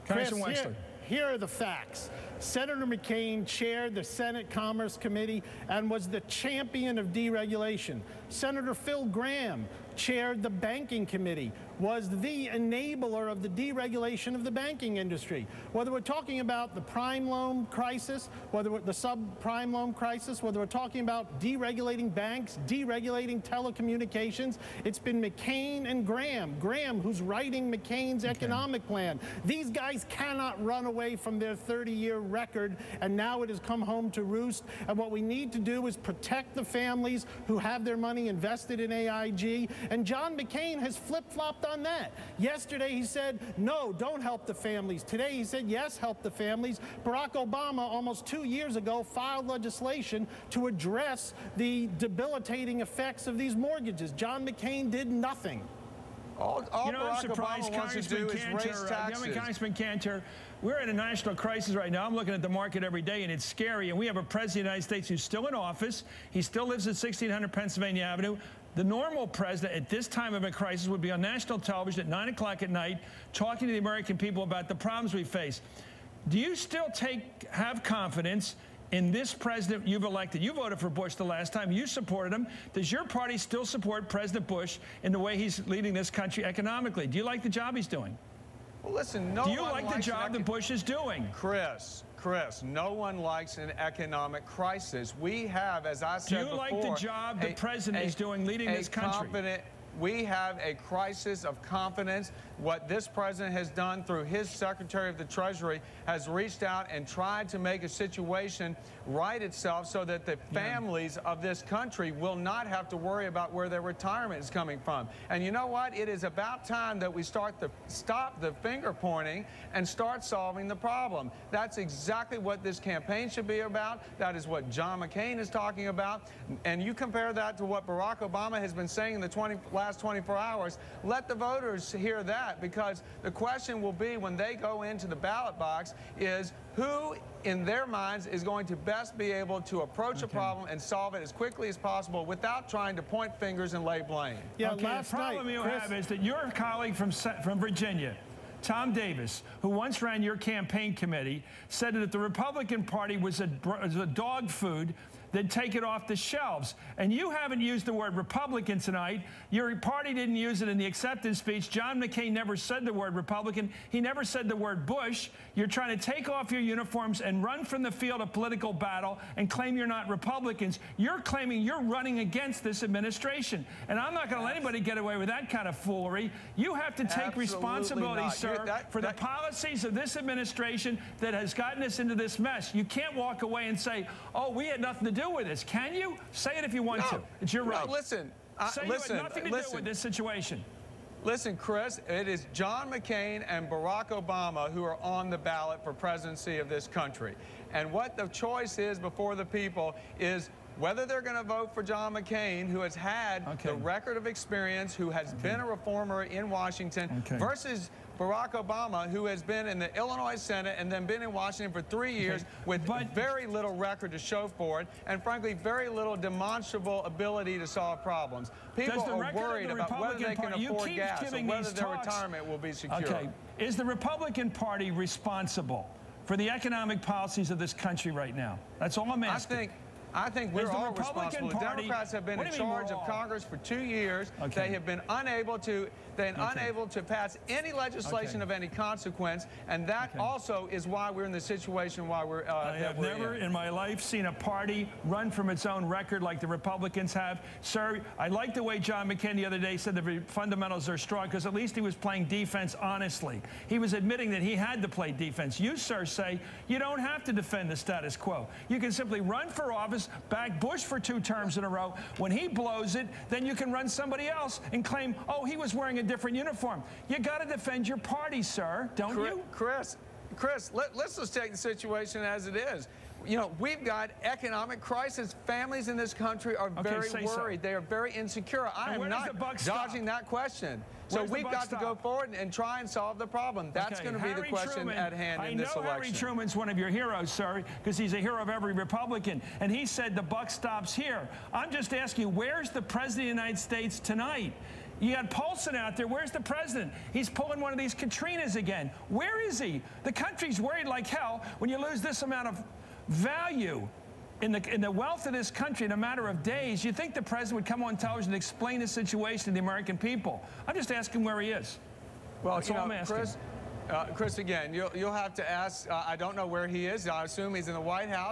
Chris, Wexler. Here are the facts. Senator McCain chaired the Senate Commerce Committee and was the champion of deregulation. Senator Phil Gramm chaired the Banking Committee, was the enabler of the deregulation of the banking industry. Whether we're talking about the prime loan crisis, whether we're the subprime loan crisis, whether we're talking about deregulating banks, deregulating telecommunications, it's been McCain and Gramm. Gramm, who's writing McCain's economic plan. These guys cannot run away from their 30-year record, and now it has come home to roost. And what we need to do is protect the families who have their money invested in AIG. And John McCain has flip-flopped on that. Yesterday he said, no, don't help the families. Today he said, yes, help the families. Barack Obama, almost 2 years ago, filed legislation to address the debilitating effects of these mortgages. John McCain did nothing. All I'm surprised Obama wants to do is raise taxes. Congressman Cantor, we're in a national crisis right now. I'm looking at the market every day, and it's scary. And we have a president of the United States who's still in office. He still lives at 1600 Pennsylvania Avenue. The normal president at this time of a crisis would be on national television at 9 o'clock at night talking to the American people about the problems we face. Do you still have confidence in this president you've elected? You voted for Bush the last time. You supported him. Does your party still support President Bush in the way he's leading this country economically? Do you like the job he's doing? Well, listen, no one likes. Do you like the job that Bush is doing? Chris, no one likes an economic crisis. We have, as I said before, do you like the job the president is doing leading this country? We have a crisis of confidence. What this president has done through his Secretary of the Treasury has reached out and tried to make a situation right itself so that the families of this country will not have to worry about where their retirement is coming from. And you know what? It is about time that we stop the finger pointing and start solving the problem. That's exactly what this campaign should be about. That is what John McCain is talking about. And you compare that to what Barack Obama has been saying in the last 24 hours, let the voters hear that, because the question will be when they go into the ballot box is who in their minds is going to best be able to approach a problem and solve it as quickly as possible without trying to point fingers and lay blame. Yeah, the problem you have is that your colleague from Virginia, Tom Davis, who once ran your campaign committee, said that the Republican Party was a dog food, then take it off the shelves. And you haven't used the word Republican tonight. Your party didn't use it in the acceptance speech. John McCain never said the word Republican. He never said the word Bush. You're trying to take off your uniforms and run from the field of political battle and claim you're not Republicans. You're claiming you're running against this administration. And I'm not going to let anybody get away with that kind of foolery. You have to take responsibility, sir, for the policies of this administration that has gotten us into this mess. You can't walk away and say, oh, we had nothing to do with this. Can you? Say it if you want to. It's your right. No, listen. Say you had nothing to do with this situation. Listen, Chris, it is John McCain and Barack Obama who are on the ballot for presidency of this country. And what the choice is before the people is whether they're going to vote for John McCain, who has had the record of experience, who has been a reformer in Washington, versus Barack Obama, who has been in the Illinois Senate and then been in Washington for 3 years with very little record to show for it, and frankly, very little demonstrable ability to solve problems. People are worried about whether they can afford gas or whether their retirement will be secure. Okay. Is the Republican Party responsible for the economic policies of this country right now? That's all I'm asking. I think we're all responsible. The Democrats have been in charge of Congress for 2 years. They have been unable to pass any legislation of any consequence, and that also is why we're in the situation why we're I have never in my life seen a party run from its own record like the Republicans have. Sir, I like the way John McCain the other day said the fundamentals are strong, because at least he was playing defense honestly. He was admitting that he had to play defense. You, sir, say you don't have to defend the status quo. You can simply run for office, back Bush for 2 terms in a row. When he blows it, then you can run somebody else and claim, oh, he was wearing a different uniform. You got to defend your party, sir, don't you? Chris, let's just take the situation as it is. You know, we've got economic crisis. Families in this country are very worried. They are very insecure. I am not dodging that question. So we've got to go forward and try and solve the problem. That's going to be the question at hand in this election. I know Harry Truman's one of your heroes, sir, because he's a hero of every Republican. And he said the buck stops here. I'm just asking you, where's the President of the United States tonight? You got Paulson out there. Where's the president? He's pulling one of these Katrinas again. Where is he? The country's worried like hell when you lose this amount of value in the wealth of this country in a matter of days. You think the president would come on television and explain the situation to the American people? I'm just asking where he is. Well, that's all I'm asking. Chris, again, you'll have to ask. I don't know where he is. I assume he's in the White House.